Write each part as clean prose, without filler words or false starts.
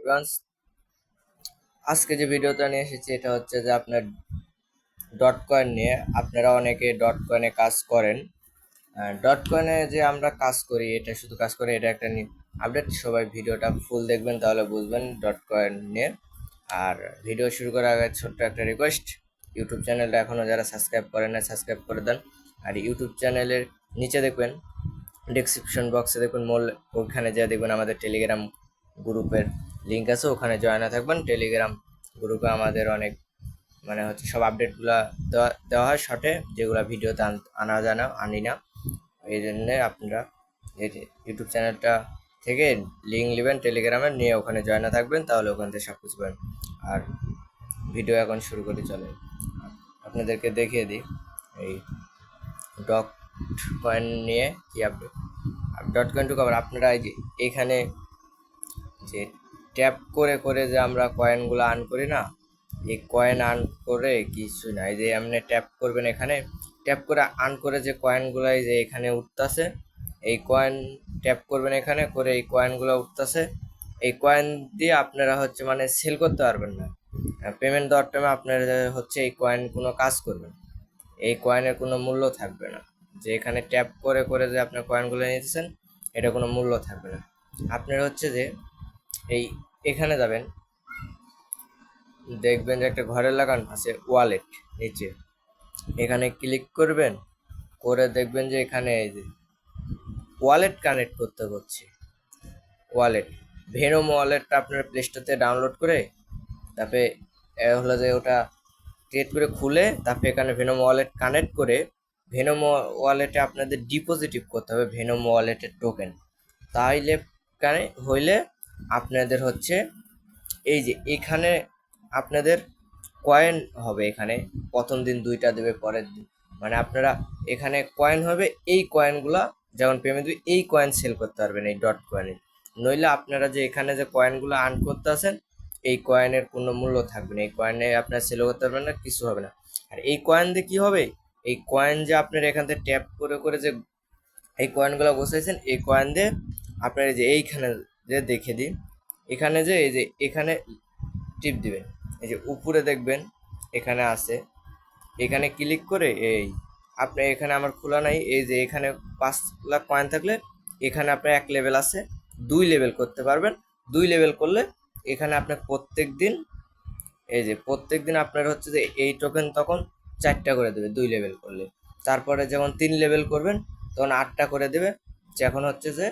Everyone, আজকে যে ভিডিওটা নিয়ে এসেছি এটা হচ্ছে যে আপনার ডট কয়েন নিয়ে। আপনারা অনেকে ডট কয়েনে কাজ করেন। ডট কয়েনে যে আমরা কাজ করি, এটা শুধু কাজ করি, এটা একটা আপডেট। সবাই ভিডিওটা ফুল দেখবেন, তাহলে বুঝবেন ডট কয়েন নিয়ে। আর ভিডিও শুরু করার আগে ছোট্ট একটা রিকোয়েস্ট, ইউটিউব চ্যানেলটা এখনও যারা সাবস্ক্রাইব করেন না সাবস্ক্রাইব করে দেন। আর ইউটিউব চ্যানেলের নিচে দেখবেন ডিসক্রিপশন বক্সে দেখবেন ওখানে যা দেখবেন আমাদের টেলিগ্রাম গ্রুপের লিঙ্ক আছে, ওখানে জয়েন থাকবেন। টেলিগ্রাম গ্রুপে আমাদের অনেক হচ্ছে সব আপডেটগুলো দেওয়া হয় শর্টে, যেগুলো ভিডিওতে আনা যায় না, আনি না। এই জন্যে আপনারা এই ইউটিউব চ্যানেলটা থেকে লিঙ্ক নেবেন টেলিগ্রামে, নিয়ে ওখানে জয়েন থাকবেন, তাহলে ওখান থেকে সব কিছু পাবেন। আর ভিডিও এখন শুরু করে চলে, আপনাদেরকে দেখিয়ে দিই এই ডট কয়েন নিয়ে কি update. Dot coin to cover আপনারা এই যে এখানে যে ট্যাপ করে করে যে আমরা কয়েনগুলো আর্ন করি না, এই কয়েন আর্ন করে কিছু না, এই যে এমনি ট্যাপ করবেন, এখানে ট্যাপ করে আর্ন করে যে কয়েনগুলো এই যে এখানে উঠতেছে, এই কয়েন ট্যাপ করবেন এখানে করে, এই কয়েনগুলো উঠতেছে। এই কয়েন দিয়ে আপনারা হচ্ছে সেল করতে পারবেন না। পেমেন্ট দেওয়ার টাইমে আপনারা হচ্ছে এই কয়েন কোনো কাজ করবেন, এই কয়েনের কোনো মূল্য থাকবে না। যে এখানে ট্যাপ করে করে যে আপনার কয়েনগুলো নিতেছেন, এটা কোনো মূল্য থাকবে না। আপনারা হচ্ছে যে এই এখানে যাবেন, দেখবেন যে একটা ঘরে লাগানো আছে ওয়ালেট নিচে, এখানে ক্লিক করবেন, করে দেখবেন যে এখানে এই যে ওয়ালেট কানেক্ট করতে হচ্ছে। ওয়ালেট ভেনোম ওয়ালেটটা আপনার প্লে স্টোরে ডাউনলোড করে তারপরে হলো যে ওটা ক্রিয়েট করে খুলে, তারপরে এখানে ভেনোম ওয়ালেট কানেক্ট করে ভেনোম ওয়ালেটে আপনাদের ডিপোজিটিভ করতে হবে ভেনোম ওয়ালেটের টোকেন। তাইলে হইলে আপনাদের হচ্ছে এই যে এখানে আপনাদের কয়েন হবে। এখানে প্রথম দিন 2টা দেবে, পরের দিন আপনারা এখানে কয়েন হবে। এই কয়েনগুলা যখন পেমেন্ট দেবে, এই কয়েন সেল করতে পারবেন এই ডট কয়েনে। নইলে আপনারা যে এখানে যে কয়েনগুলো আর্ন করতে আছেন, এই কয়েনের কোনো মূল্য থাকবে না, এই কয়েনে আপনারা সেল করতে পারবেন না, কিছু হবে না। আর এই কয়েন দিয়ে কী হবে, এই কয়েন যে আপনারা এখান থেকে ট্যাপ করে করে যে এই কয়েনগুলো বসাইছেন, এই কয়েন দিয়ে আপনারা যে এইখানে যে দেখে দিন, এখানে যে এই যে এখানে টিপ দিবেন, এই যে উপরে দেখবেন এখানে আছে, এখানে ক্লিক করে এই আপনি এখানে আমার খোলা নাই, এই যে এখানে 5 লাখ কয়েন থাকলে এখানে আপনার 1 লেভেল আছে, 2 লেভেল করতে পারবেন। 2 লেভেল করলে এখানে আপনার প্রত্যেক দিন আপনার হচ্ছে যে এই টোকেন তখন 4টা করে দেবে 2 লেভেল করলে। তারপরে যখন 3 লেভেল করবেন তখন 8টা করে দেবে। যখন হচ্ছে যে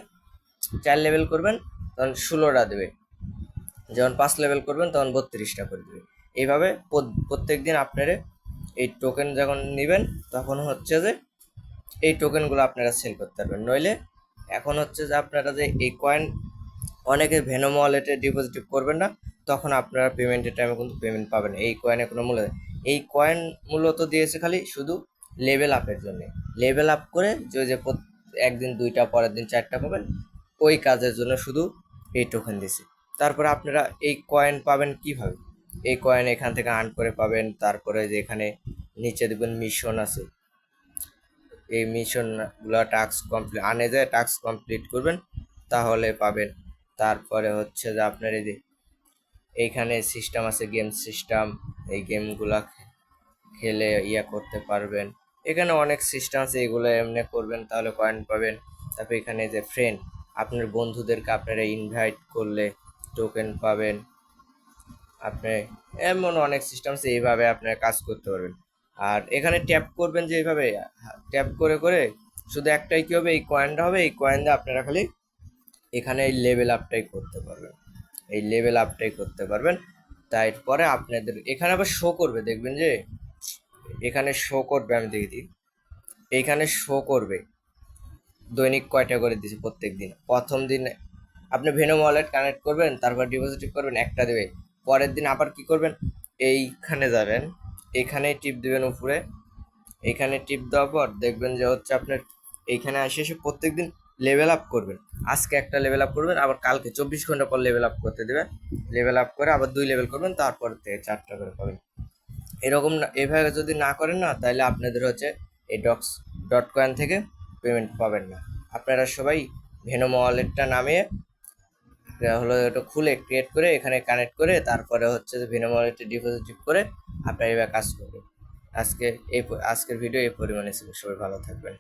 4 লেভেল করবেন তখন 16টা দেবে। যখন 5 লেভেল করবেন তখন 32টা করে দেবে। এইভাবে প্রত্যেক দিন আপনারা এই টোকেন যখন নেবেন, তখন হচ্ছে যে এই টোকেনগুলো আপনারা সেল করতে পারবেন। নইলে এখন হচ্ছে যে আপনারা যে এই কয়েন অনেকে ভেনোম ওয়ালেটে ডিপোজিট করবেন না, তখন আপনারা পেমেন্টের টাইমে কিন্তু পেমেন্ট পাবেন। এই কয়েনে কোনো মূল্য নেই। এই কয়েন মূলত দিয়েছে খালি শুধু লেভেল আপের জন্য। লেভেল আপ করে যে একদিন 2টা, পরের দিন 4টা পাবেন, ওই কাজের জন্য শুধু এই টোকেন দিয়েছে। তারপরে আপনারা এই কয়েন পাবেন কিভাবে, এই কয়েন এখান থেকে আর্ন করে পাবেন। তারপরে যে এখানে নিচে দেখবেন মিশন আছে, এই মিশনগুলো টাস্ক কমপ্লিট আনে যায়, টাস্ক কমপ্লিট করবেন তাহলে পাবেন। তারপরে হচ্ছে যে আপনার এই যে এইখানে সিস্টেম আছে, গেম সিস্টেম, এই গেমগুলা খেলে করতে পারবেন। এখানে অনেক সিস্টেম আছে, এগুলো এমনি করবেন তাহলে কয়েন পাবেন। তারপরে এখানে যে ফ্রেন্ড, আপনার বন্ধুদেরকে আপনারা ইনভাইট করলে টোকেন পাবেন। আপনি এমন অনেক সিস্টেম আছে, এইভাবে আপনারা কাজ করতে পারবেন। আর এখানে ট্যাপ করবেন যে এইভাবে ট্যাপ করে করে শুধু একটাই কী হবে, এই কয়েনটা হবে, এই কয়েন দিয়ে আপনারা খালি এখানে এই লেভেল আপটাই করতে পারবেন, এই লেভেল আপটাই করতে পারবেন। তারপরে আপনাদের এখানে আবার শো করবে, দেখবেন যে এখানে শো করবে, আমি দেখে দিই, এইখানে শো করবে দৈনিক কয়টা করে দিয়েছে প্রত্যেক দিন। প্রথম দিন আপনি ভেনোম ওয়ালেট কানেক্ট করবেন, তারপর ডিপোজিট করবেন, একটা দেবে। পরের দিন আবার কি করবেন, এইখানে যাবেন, এখানেই টিপ দেবেন উপরে, এখানে টিপ দেওয়ার পর দেখবেন যে হচ্ছে আপনার এইখানে এসে প্রত্যেক দিন লেভেল আপ করবেন। আজকে একটা লেভেল আপ করবেন, আবার কালকে 24 ঘন্টা পর লেভেল আপ করতে দেবেন। লেভেল আপ করে আবার 2 লেভেল করবেন, তারপর থেকে 4টা করে পাবেন। এরকম না, এভাবে যদি না করেন না, তাহলে আপনাদের হচ্ছে এই ডট কয়েন থেকে পেমেন্ট পাবেন না। আপনারা সবাই ভেনোম ওয়ালেটটা নামিয়ে হলো এটা খুলে ক্রিয়েট করে এখানে কানেক্ট করে তারপরে হচ্ছে যে বিনামূল্যে ডিপোজিট করে আপনার এবার কাজ করবে। আজকের ভিডিও এই পরিমাণে ছিল। সবাই ভালো থাকবেন।